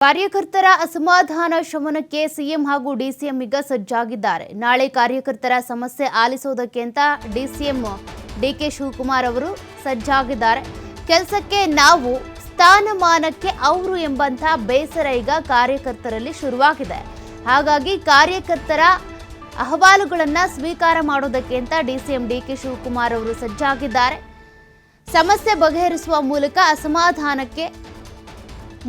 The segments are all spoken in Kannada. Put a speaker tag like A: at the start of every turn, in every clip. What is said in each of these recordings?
A: ಕಾರ್ಯಕರ್ತರ ಅಸಮಾಧಾನ ಶಮನಕ್ಕೆ ಸಿಎಂ ಹಾಗೂ ಡಿಸಿಎಂ ಈಗ ಸಜ್ಜಾಗಿದ್ದಾರೆ. ನಾಳೆ ಕಾರ್ಯಕರ್ತರ ಸಮಸ್ಯೆ ಆಲಿಸೋದಕ್ಕೆ ಅಂತ ಡಿಸಿಎಂ ಡಿಕೆ ಶಿವಕುಮಾರ್ ಅವರು ಸಜ್ಜಾಗಿದ್ದಾರೆ. ಕೆಲಸಕ್ಕೆ ನಾವು, ಸ್ಥಾನಮಾನಕ್ಕೆ ಅವರು ಎಂಬಂತ ಬೇಸರ ಈಗ ಕಾರ್ಯಕರ್ತರಲ್ಲಿ ಶುರುವಾಗಿದೆ. ಹಾಗಾಗಿ ಕಾರ್ಯಕರ್ತರ ಅಹವಾಲುಗಳನ್ನು ಸ್ವೀಕಾರ ಮಾಡೋದಕ್ಕೆ ಅಂತ ಡಿಸಿಎಂ ಡಿಕೆ ಶಿವಕುಮಾರ್ ಅವರು ಸಜ್ಜಾಗಿದ್ದಾರೆ. ಸಮಸ್ಯೆ ಬಗೆಹರಿಸುವ ಮೂಲಕ ಅಸಮಾಧಾನಕ್ಕೆ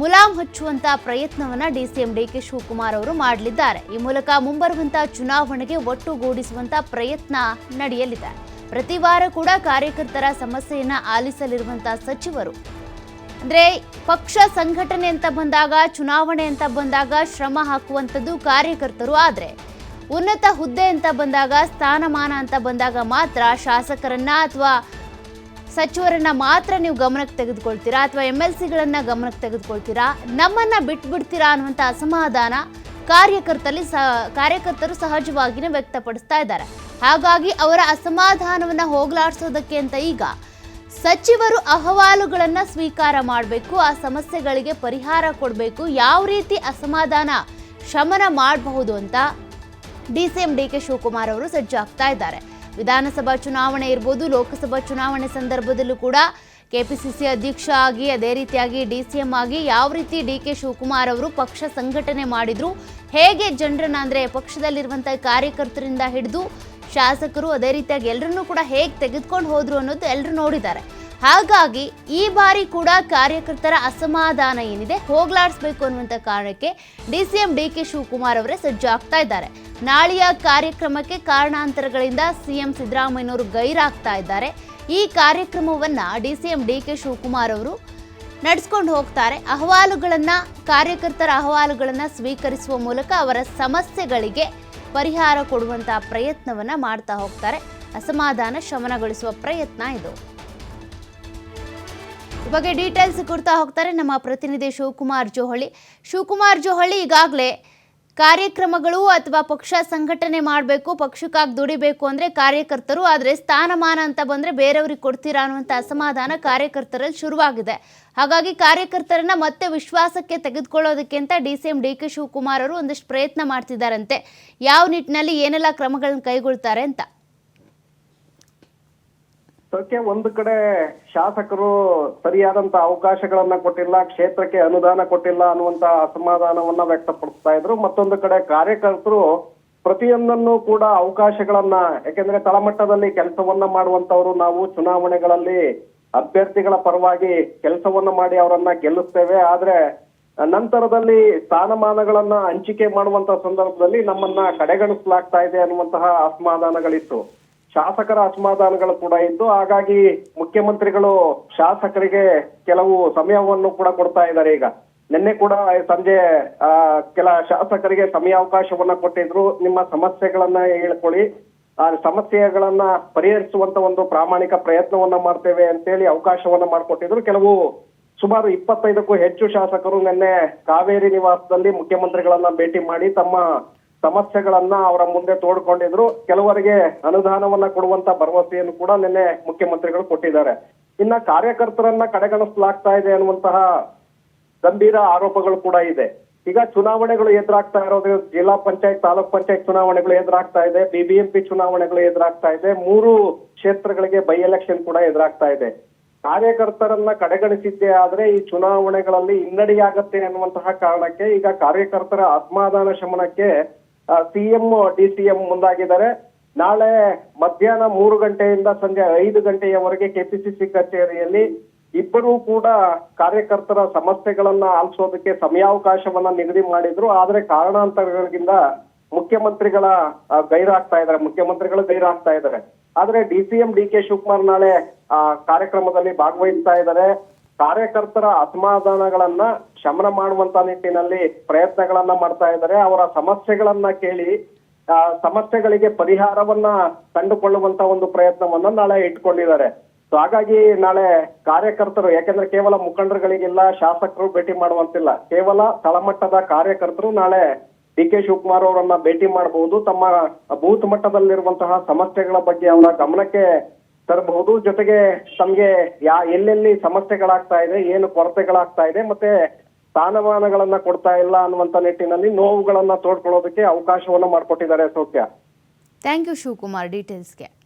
A: ಮುಲಾಮ್ ಹಚ್ಚುವಂತ ಪ್ರಯತ್ನವನ್ನ ಡಿಸಿಎಂ ಡಿಕೆ ಶಿವಕುಮಾರ್ ಅವರು ಮಾಡಲಿದ್ದಾರೆ. ಈ ಮೂಲಕ ಮುಂಬರುವಂತಹ ಚುನಾವಣೆಗೆ ಒಟ್ಟುಗೂಡಿಸುವಂತ ಪ್ರಯತ್ನ ನಡೆಯಲಿದೆ. ಪ್ರತಿ ವಾರ ಕೂಡ ಕಾರ್ಯಕರ್ತರ ಸಮಸ್ಯೆಯನ್ನ ಆಲಿಸಲಿರುವಂತಹ ಸಚಿವರು, ಅಂದ್ರೆ ಪಕ್ಷ ಸಂಘಟನೆ ಅಂತ ಬಂದಾಗ, ಚುನಾವಣೆ ಅಂತ ಬಂದಾಗ ಶ್ರಮ ಹಾಕುವಂಥದ್ದು ಕಾರ್ಯಕರ್ತರು. ಆದ್ರೆ ಉನ್ನತ ಹುದ್ದೆ ಅಂತ ಬಂದಾಗ, ಸ್ಥಾನಮಾನ ಅಂತ ಬಂದಾಗ ಮಾತ್ರ ಶಾಸಕರನ್ನ ಅಥವಾ ಸಚಿವರನ್ನ ಮಾತ್ರ ನೀವು ಗಮನಕ್ಕೆ ತೆಗೆದುಕೊಳ್ತೀರಾ ಅಥವಾ MLCಗಳನ್ನ ಗಮನಕ್ಕೆ ತೆಗೆದುಕೊಳ್ತೀರಾ, ನಮ್ಮನ್ನ ಬಿಟ್ಬಿಡ್ತೀರಾ ಅನ್ನುವಂಥ ಅಸಮಾಧಾನ ಕಾರ್ಯಕರ್ತರು ಸಹಜವಾಗಿಯೇ ವ್ಯಕ್ತಪಡಿಸ್ತಾ ಇದ್ದಾರೆ. ಹಾಗಾಗಿ ಅವರ ಅಸಮಾಧಾನವನ್ನ ಹೋಗಲಾಡಿಸೋದಕ್ಕೆ ಅಂತ ಈಗ ಸಚಿವರು ಅಹವಾಲುಗಳನ್ನ ಸ್ವೀಕಾರ ಮಾಡಬೇಕು, ಆ ಸಮಸ್ಯೆಗಳಿಗೆ ಪರಿಹಾರ ಕೊಡಬೇಕು, ಯಾವ ರೀತಿ ಅಸಮಾಧಾನ ಶಮನ ಮಾಡಬಹುದು ಅಂತ ಡಿಸಿಎಂ ಡಿಕೆ ಶಿವಕುಮಾರ್ ಅವರು ಸಜ್ಜಾಗ್ತಾ ಇದ್ದಾರೆ. ವಿಧಾನಸಭಾ ಚುನಾವಣೆ ಇರ್ಬೋದು, ಲೋಕಸಭಾ ಚುನಾವಣೆ ಸಂದರ್ಭದಲ್ಲೂ ಕೂಡ ಕೆಪಿಸಿಸಿ ಅಧ್ಯಕ್ಷ ಆಗಿ, ಅದೇ ರೀತಿಯಾಗಿ ಡಿಸಿಎಂ ಆಗಿ ಯಾವ ರೀತಿ ಡಿಕೆ ಶಿವಕುಮಾರ್ ಅವರು ಪಕ್ಷ ಸಂಘಟನೆ ಮಾಡಿದ್ರು, ಹೇಗೆ ಜನರನ್ನ ಅಂದ್ರೆ ಪಕ್ಷದಲ್ಲಿರುವಂಥ ಕಾರ್ಯಕರ್ತರಿಂದ ಹಿಡಿದು ಶಾಸಕರು, ಅದೇ ರೀತಿಯಾಗಿ ಎಲ್ಲರನ್ನೂ ಕೂಡ ಹೇಗೆ ತೆಗೆದುಕೊಂಡು ಹೋದ್ರು ಅನ್ನೋದು ಎಲ್ಲರೂ ನೋಡಿದ್ದಾರೆ. ಹಾಗಾಗಿ ಈ ಬಾರಿ ಕೂಡ ಕಾರ್ಯಕರ್ತರ ಅಸಮಾಧಾನ ಏನಿದೆ ಹೋಗ್ಲಾಡಿಸ್ಬೇಕು ಅನ್ನುವಂಥ ಕಾರಣಕ್ಕೆ ಡಿಸಿಎಂ ಡಿಕೆ ಶಿವಕುಮಾರ್ ಅವರೇ ಸಜ್ಜಾಗ್ತಾ ಇದ್ದಾರೆ. ನಾಳೆಯ ಕಾರ್ಯಕ್ರಮಕ್ಕೆ ಕಾರಣಾಂತರಗಳಿಂದ ಸಿಎಂ ಸಿದ್ದರಾಮಯ್ಯನವರು ಗೈರಾಗ್ತಾ ಇದ್ದಾರೆ. ಈ ಕಾರ್ಯಕ್ರಮವನ್ನ ಡಿಸಿಎಂ ಡಿಕೆ ಶಿವಕುಮಾರ್ ಅವರು ನಡೆಸ್ಕೊಂಡು ಹೋಗ್ತಾರೆ. ಕಾರ್ಯಕರ್ತರ ಅಹವಾಲುಗಳನ್ನ ಸ್ವೀಕರಿಸುವ ಮೂಲಕ ಅವರ ಸಮಸ್ಯೆಗಳಿಗೆ ಪರಿಹಾರ ಕೊಡುವಂತಹ ಪ್ರಯತ್ನವನ್ನ ಮಾಡ್ತಾ ಹೋಗ್ತಾರೆ. ಅಸಮಾಧಾನ ಶಮನಗೊಳಿಸುವ ಪ್ರಯತ್ನ ಇದು. ಈ ಬಗ್ಗೆ ಡೀಟೇಲ್ಸ್ ಕೊಡ್ತಾ ಹೋಗ್ತಾರೆ ನಮ್ಮ ಪ್ರತಿನಿಧಿ ಶಿವಕುಮಾರ್ ಜೋಹಳಿ. ಈಗಾಗಲೇ ಕಾರ್ಯಕ್ರಮಗಳು ಅಥವಾ ಪಕ್ಷ ಸಂಘಟನೆ ಮಾಡಬೇಕು, ಪಕ್ಷಕ್ಕಾಗಿ ದುಡಿಬೇಕು ಅಂದರೆ ಕಾರ್ಯಕರ್ತರು, ಆದರೆ ಸ್ಥಾನಮಾನ ಅಂತ ಬಂದರೆ ಬೇರೆಯವ್ರಿಗೆ ಕೊಡ್ತೀರಾ ಅನ್ನುವಂಥ ಅಸಮಾಧಾನ ಕಾರ್ಯಕರ್ತರಲ್ಲಿ ಶುರುವಾಗಿದೆ. ಹಾಗಾಗಿ ಕಾರ್ಯಕರ್ತರನ್ನ ಮತ್ತೆ ವಿಶ್ವಾಸಕ್ಕೆ ತೆಗೆದುಕೊಳ್ಳೋದಕ್ಕೆ ಅಂತ ಡಿಸಿಎಂ ಡಿಕೆ ಶಿವಕುಮಾರ್ ಅವರು ಒಂದಷ್ಟು ಪ್ರಯತ್ನ ಮಾಡ್ತಿದ್ದಾರಂತೆ. ಯಾವ ನಿಟ್ಟಿನಲ್ಲಿ ಏನೆಲ್ಲ ಕ್ರಮಗಳನ್ನು ಕೈಗೊಳ್ತಾರೆ ಅಂತ?
B: ಒಂದು ಕಡೆ ಶಾಸಕರು ಸರಿಯಾದಂತ ಅವಕಾಶಗಳನ್ನ ಕೊಟ್ಟಿಲ್ಲ, ಕ್ಷೇತ್ರಕ್ಕೆ ಅನುದಾನ ಕೊಟ್ಟಿಲ್ಲ ಅನ್ನುವಂತ ಅಸಮಾಧಾನವನ್ನ ವ್ಯಕ್ತಪಡಿಸ್ತಾ ಇದ್ರು. ಮತ್ತೊಂದು ಕಡೆ ಕಾರ್ಯಕರ್ತರು ಪ್ರತಿಯೊಂದನ್ನು ಕೂಡ ಅವಕಾಶಗಳನ್ನ, ಯಾಕೆಂದ್ರೆ ತಳಮಟ್ಟದಲ್ಲಿ ಕೆಲಸವನ್ನ ಮಾಡುವಂತವ್ರು ನಾವು, ಚುನಾವಣೆಗಳಲ್ಲಿ ಅಭ್ಯರ್ಥಿಗಳ ಪರವಾಗಿ ಕೆಲಸವನ್ನ ಮಾಡಿ ಅವರನ್ನ ಗೆಲ್ಲಿಸ್ತೇವೆ. ಆದ್ರೆ ನಂತರದಲ್ಲಿ ಸ್ಥಾನಮಾನಗಳನ್ನ ಹಂಚಿಕೆ ಮಾಡುವಂತ ಸಂದರ್ಭದಲ್ಲಿ ನಮ್ಮನ್ನ ಕಡೆಗಣಿಸಲಾಗ್ತಾ ಇದೆ ಅನ್ನುವಂತಹ ಅಸಮಾಧಾನಗಳಿತ್ತು. ಶಾಸಕರ ಅಸಮಾಧಾನಗಳು ಕೂಡ ಇದ್ದು, ಹಾಗಾಗಿ ಮುಖ್ಯಮಂತ್ರಿಗಳು ಶಾಸಕರಿಗೆ ಕೆಲವು ಸಮಯವನ್ನು ಕೂಡ ಕೊಡ್ತಾ ಇದ್ದಾರೆ. ಈಗ ನಿನ್ನೆ ಕೂಡ ಸಂಜೆ ಕೆಲ ಶಾಸಕರಿಗೆ ಸಮಯಾವಕಾಶವನ್ನ ಕೊಟ್ಟಿದ್ರು. ನಿಮ್ಮ ಸಮಸ್ಯೆಗಳನ್ನ ಹೇಳ್ಕೊಳ್ಳಿ, ಆ ಸಮಸ್ಯೆಗಳನ್ನ ಪರಿಹರಿಸುವಂತ ಒಂದು ಪ್ರಾಮಾಣಿಕ ಪ್ರಯತ್ನವನ್ನ ಮಾಡ್ತೇವೆ ಅಂತೇಳಿ ಅವಕಾಶವನ್ನ ಮಾಡಿಕೊಟ್ಟಿದ್ರು. ಸುಮಾರು 25ಕ್ಕೂ ಹೆಚ್ಚು ಶಾಸಕರು ನಿನ್ನೆ ಕಾವೇರಿ ನಿವಾಸದಲ್ಲಿ ಮುಖ್ಯಮಂತ್ರಿಗಳನ್ನ ಭೇಟಿ ಮಾಡಿ ತಮ್ಮ ಸಮಸ್ಯೆಗಳನ್ನ ಅವರ ಮುಂದೆ ತೋಡ್ಕೊಂಡಿದ್ರು. ಕೆಲವರಿಗೆ ಅನುದಾನವನ್ನ ಕೊಡುವಂತ ಭರವಸೆಯನ್ನು ಕೂಡ ನಿನ್ನೆ ಮುಖ್ಯಮಂತ್ರಿಗಳು ಕೊಟ್ಟಿದ್ದಾರೆ. ಇನ್ನ ಕಾರ್ಯಕರ್ತರನ್ನ ಕಡೆಗಣಿಸಲಾಗ್ತಾ ಇದೆ ಅನ್ನುವಂತಹ ಗಂಭೀರ ಆರೋಪಗಳು ಕೂಡ ಇದೆ. ಈಗ ಚುನಾವಣೆಗಳು ಎದುರಾಗ್ತಾ ಇರೋದು, ಜಿಲ್ಲಾ ಪಂಚಾಯತ್, ತಾಲೂಕ್ ಪಂಚಾಯತ್ ಚುನಾವಣೆಗಳು ಎದುರಾಗ್ತಾ ಇದೆ, BBMP ಚುನಾವಣೆಗಳು ಎದುರಾಗ್ತಾ ಇದೆ, 3 ಕ್ಷೇತ್ರಗಳಿಗೆ ಬೈ ಎಲೆಕ್ಷನ್ ಕೂಡ ಎದುರಾಗ್ತಾ ಇದೆ. ಕಾರ್ಯಕರ್ತರನ್ನ ಕಡೆಗಣಿಸಿದ್ದೇ ಆದ್ರೆ ಈ ಚುನಾವಣೆಗಳಲ್ಲಿ ಹಿನ್ನಡೆಯಾಗತ್ತೆ ಅನ್ನುವಂತಹ ಕಾರಣಕ್ಕೆ ಈಗ ಕಾರ್ಯಕರ್ತರ ಅಸಮಾಧಾನ ಶಮನಕ್ಕೆ ಸಿಎಂ ಡಿಸಿಎಂ ಮುಂದಾಗಿದ್ದಾರೆ. ನಾಳೆ ಮಧ್ಯಾಹ್ನ 3 ಗಂಟೆಯಿಂದ ಸಂಜೆ 5 ಗಂಟೆಯವರೆಗೆ ಕೆಪಿಸಿಸಿ ಕಚೇರಿಯಲ್ಲಿ ಇಬ್ಬರೂ ಕೂಡ ಕಾರ್ಯಕರ್ತರ ಸಮಸ್ಯೆಗಳನ್ನ ಆಲಿಸೋದಕ್ಕೆ ಸಮಯಾವಕಾಶವನ್ನ ನಿಗದಿ ಮಾಡಿದ್ರು. ಆದ್ರೆ ಕಾರಣಾಂತರಗಳಿಂದ ಮುಖ್ಯಮಂತ್ರಿಗಳು ಗೈರಾಗ್ತಾ ಇದ್ದಾರೆ. ಆದ್ರೆ ಡಿಸಿಎಂ ಡಿಕೆ ಶಿವಕುಮಾರ್ ನಾಳೆ ಕಾರ್ಯಕ್ರಮದಲ್ಲಿ ಭಾಗವಹಿಸ್ತಾ ಇದ್ದಾರೆ. ಕಾರ್ಯಕರ್ತರ ಅಸಮಾಧಾನಗಳನ್ನ ಶಮನ ಮಾಡುವಂತ ನಿಟ್ಟಿನಲ್ಲಿ ಪ್ರಯತ್ನಗಳನ್ನ ಮಾಡ್ತಾ ಇದ್ದಾರೆ. ಅವರ ಸಮಸ್ಯೆಗಳನ್ನ ಕೇಳಿ ಸಮಸ್ಯೆಗಳಿಗೆ ಪರಿಹಾರವನ್ನ ಕಂಡುಕೊಳ್ಳುವಂತ ಒಂದು ಪ್ರಯತ್ನವನ್ನ ನಾಳೆ ಇಟ್ಕೊಂಡಿದ್ದಾರೆ. ಸೊ ಹಾಗಾಗಿ ನಾಳೆ ಕಾರ್ಯಕರ್ತರು, ಯಾಕೆಂದ್ರೆ ಕೇವಲ ಮುಖಂಡರುಗಳಿಗೆಲ್ಲ ಶಾಸಕರು ಭೇಟಿ ಮಾಡುವಂತಿಲ್ಲ, ಕೇವಲ ತಳಮಟ್ಟದ ಕಾರ್ಯಕರ್ತರು ನಾಳೆ ಡಿಕೆ ಶಿವಕುಮಾರ್ ಅವರನ್ನ ಭೇಟಿ ಮಾಡಬಹುದು. ತಮ್ಮ ಬೂತ್ ಮಟ್ಟದಲ್ಲಿರುವಂತಹ ಸಮಸ್ಯೆಗಳ ಬಗ್ಗೆ ಅವರ ಗಮನಕ್ಕೆ ತರಬಹುದು. ಜೊತೆಗೆ ತಮ್ಗೆ ಎಲ್ಲೆಲ್ಲಿ ಸಮಸ್ಯೆಗಳಾಗ್ತಾ ಇದೆ, ಏನು ಕೊರತೆಗಳಾಗ್ತಾ ಇದೆ, ಮತ್ತೆ ಸ್ಥಾನಮಾನಗಳನ್ನ ಕೊಡ್ತಾ ಇಲ್ಲ ಅನ್ನುವಂತ ನಿಟ್ಟಿನಲ್ಲಿ ನೋವುಗಳನ್ನ ತೋಡ್ಕೊಳ್ಳೋದಕ್ಕೆ ಅವಕಾಶವನ್ನ ಮಾಡಿಕೊಟ್ಟಿದ್ದಾರೆ ಸೌಖ್ಯ.
A: Thank you Shivakumar ಡೀಟೇಲ್ಸ್ಗೆ.